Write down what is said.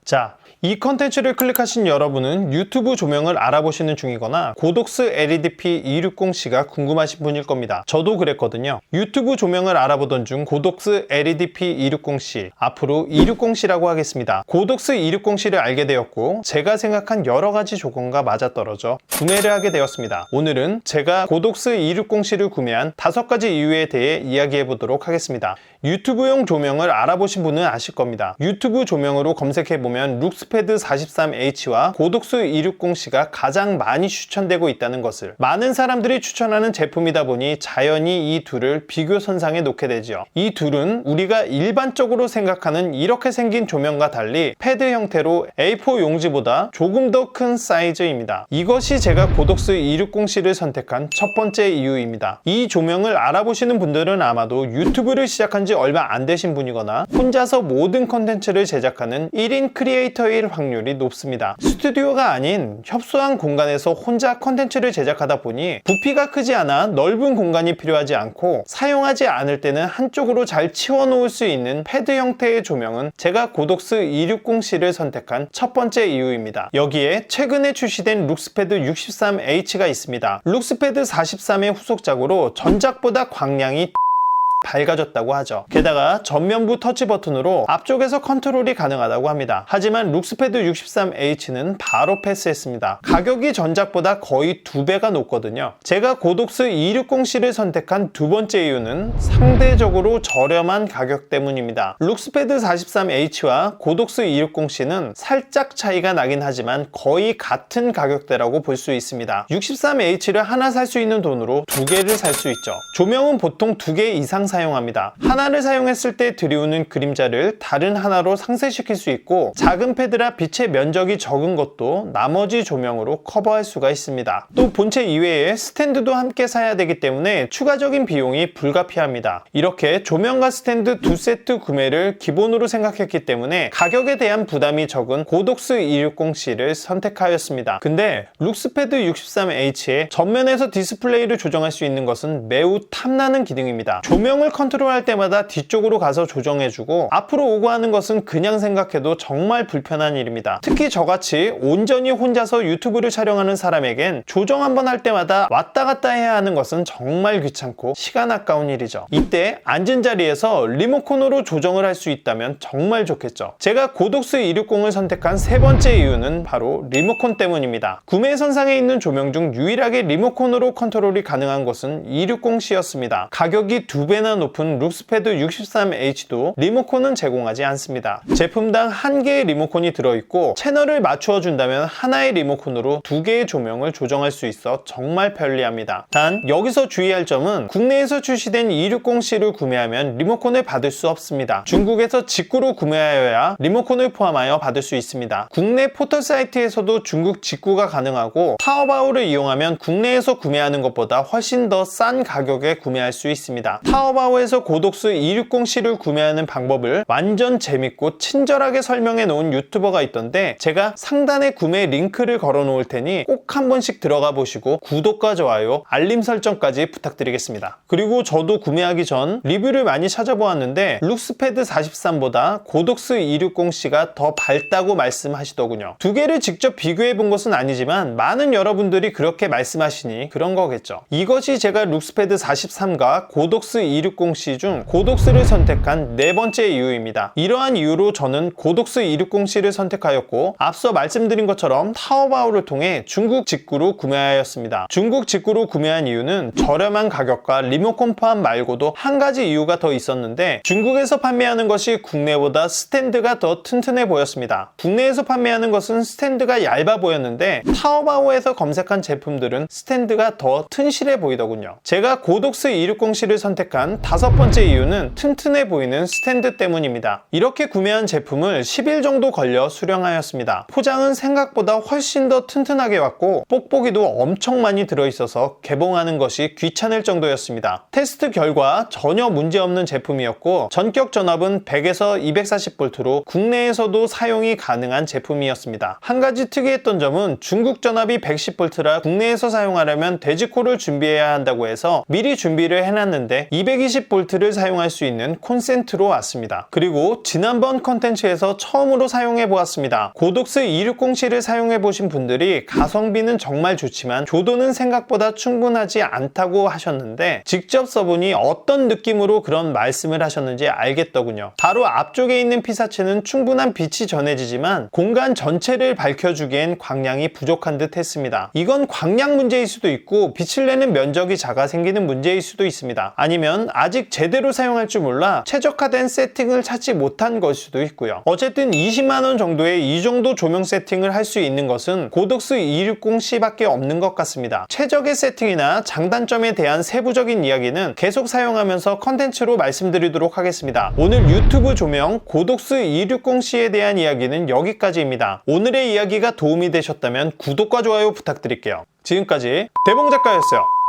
자, 이 컨텐츠를 클릭하신 여러분은 유튜브 조명을 알아보시는 중이거나 고독스 LED-P 260C가 궁금하신 분일 겁니다. 저도 그랬거든요. 유튜브 조명을 알아보던 중 고독스 LED-P 260C, 앞으로 260C라고 하겠습니다. 고독스 260C를 알게 되었고 제가 생각한 여러가지 조건과 맞아떨어져 구매를 하게 되었습니다. 오늘은 제가 고독스 260C를 구매한 5가지 이유에 대해 이야기해 보도록 하겠습니다. 유튜브용 조명을 알아보신 분은 아실 겁니다. 유튜브 조명으로 검색해보면 룩스패드 43H와 고독스 260C가 가장 많이 추천되고 있다는 것을, 많은 사람들이 추천하는 제품이다 보니 자연히 이 둘을 비교 선상에 놓게 되죠. 이 둘은 우리가 일반적으로 생각하는 이렇게 생긴 조명과 달리 패드 형태로 A4 용지보다 조금 더 큰 사이즈입니다. 이것이 제가 고독스 260C를 선택한 첫 번째 이유입니다. 이 조명을 알아보시는 분들은 아마도 유튜브를 시작한 지 얼마 안 되신 분이거나 혼자서 모든 컨텐츠를 제작하는 1인 크리에이터일 확률이 높습니다. 스튜디오가 아닌 협소한 공간에서 혼자 컨텐츠를 제작하다 보니 부피가 크지 않아 넓은 공간이 필요하지 않고 사용하지 않을 때는 한쪽으로 잘 치워놓을 수 있는 패드 형태의 조명은 제가 고독스 260C를 선택한 첫 번째 이유입니다. 여기에 최근에 출시된 룩스패드 63H가 있습니다. 룩스패드 43의 후속작으로 전작보다 광량이 밝아졌다고 하죠. 게다가 전면부 터치 버튼으로 앞쪽에서 컨트롤이 가능하다고 합니다. 하지만 룩스패드 63H는 바로 패스했습니다. 가격이 전작보다 거의 2배가 높거든요. 제가 고독스 260C를 선택한 두 번째 이유는 상대적으로 저렴한 가격 때문입니다. 룩스패드 43H와 고독스 260C는 살짝 차이가 나긴 하지만 거의 같은 가격대라고 볼 수 있습니다. 63H를 하나 살 수 있는 돈으로 2개를 살 수 있죠. 조명은 보통 2개 이상 사용합니다. 하나를 사용했을 때 들이오는 그림자를 다른 하나로 상쇄시킬 수 있고, 작은 패드라 빛의 면적이 적은 것도 나머지 조명으로 커버할 수가 있습니다. 또 본체 이외에 스탠드도 함께 사야 되기 때문에 추가적인 비용이 불가피합니다. 이렇게 조명과 스탠드 2세트 구매를 기본으로 생각했기 때문에 가격에 대한 부담이 적은 고독스 260C를 선택하였습니다. 근데 룩스패드 63H에 전면에서 디스플레이를 조정할 수 있는 것은 매우 탐나는 기능입니다. 조명을 컨트롤할 때마다 뒤쪽으로 가서 조정해주고 앞으로 오고 하는 것은 그냥 생각해도 정말 불편한 일입니다. 특히 저같이 온전히 혼자서 유튜브를 촬영하는 사람에겐 조정 한번 할 때마다 왔다 갔다 해야 하는 것은 정말 귀찮고 시간 아까운 일이죠. 이때 앉은 자리에서 리모컨으로 조정을 할 수 있다면 정말 좋겠죠. 제가 고독스 260을 선택한 세 번째 이유는 바로 리모컨 때문입니다. 구매 선상에 있는 조명 중 유일하게 리모컨으로 컨트롤이 가능한 것은 260C였습니다. 가격이 2배나 높은 룩스패드 63H도 리모컨은 제공하지 않습니다. 제품당 1개의 리모컨이 들어있고 채널을 맞추어 준다면 하나의 리모컨으로 2개의 조명을 조정할 수 있어 정말 편리합니다. 단 여기서 주의할 점은 국내에서 출시된 260C를 구매하면 리모컨을 받을 수 없습니다. 중국에서 직구로 구매하여야 리모컨을 포함하여 받을 수 있습니다. 국내 포털 사이트에서도 중국 직구가 가능하고 타오바오를 이용하면 국내에서 구매하는 것보다 훨씬 더 싼 가격에 구매할 수 있습니다. 타오바오에서 고독스 260C를 구매하는 방법을 완전 재밌고 친절하게 설명해 놓은 유튜버가 있던데 제가 상단에 구매 링크를 걸어 놓을 테니 꼭 한 번씩 들어가 보시고 구독과 좋아요, 알림 설정까지 부탁드리겠습니다. 그리고 저도 구매하기 전 리뷰를 많이 찾아보았는데 룩스패드 43보다 고독스 260C가 더 밝다고 말씀하시더군요. 두 개를 직접 비교해 본 것은 아니지만 많은 여러분들이 그렇게 말씀하시니 그런 거겠죠. 이것이 제가 룩스패드 43과 고독스 260C 중 고독스를 선택한 네 번째 이유입니다. 이러한 이유로 저는 고독스 260C를 선택하였고 앞서 말씀드린 것처럼 타오바오를 통해 중국 직구로 구매하였습니다. 중국 직구로 구매한 이유는 저렴한 가격과 리모컨 포함 말고도 한 가지 이유가 더 있었는데 중국에서 판매하는 것이 국내보다 스탠드가 더 튼튼해 보였습니다. 국내에서 판매하는 것은 스탠드가 얇아 보였는데 타오바오에서 검색한 제품들은 스탠드가 더 튼실해 보이더군요. 제가 고독스 260C를 선택한 5번째 이유는 튼튼해 보이는 스탠드 때문입니다. 이렇게 구매한 제품을 10일 정도 걸려 수령하였습니다. 포장은 생각보다 훨씬 더 튼튼하게 왔고 뽁뽁이도 엄청 많이 들어있어서 개봉하는 것이 귀찮을 정도였습니다. 테스트 결과 전혀 문제없는 제품이었고 전격 전압은 100에서 240V로 국내에서도 사용이 가능한 제품이었습니다. 한 가지 특이했던 점은 중국 전압이 110V라 국내에서 사용하려면 돼지코를 준비해야 한다고 해서 미리 준비를 해놨는데 220V를 사용할 수 있는 콘센트로 왔습니다. 그리고 지난번 컨텐츠에서 처음으로 사용해 보았습니다. 고독스 260C를 사용해 보신 분들이 가성비는 정말 좋지만 조도는 생각보다 충분하지 않다고 하셨는데 직접 써보니 어떤 느낌으로 그런 말씀을 하셨는지 알겠더군요. 바로 앞쪽에 있는 피사체는 충분한 빛이 전해지지만 공간 전체를 밝혀주기엔 광량이 부족한 듯 했습니다. 이건 광량 문제일 수도 있고 빛을 내는 면적이 작아 생기는 문제일 수도 있습니다. 아니면 아직 제대로 사용할 줄 몰라 최적화된 세팅을 찾지 못한 걸 수도 있고요. 어쨌든 20만원 정도의 이 정도 조명 세팅을 할 수 있는 것은 고독스 260C밖에 없는 것 같습니다. 최적의 세팅이나 장단점에 대한 세부적인 이야기는 계속 사용하면서 컨텐츠로 말씀드리도록 하겠습니다. 오늘 유튜브 조명 고독스 260C에 대한 이야기는 여기까지입니다. 오늘의 이야기가 도움이 되셨다면 구독과 좋아요 부탁드릴게요. 지금까지 대봉작가였어요.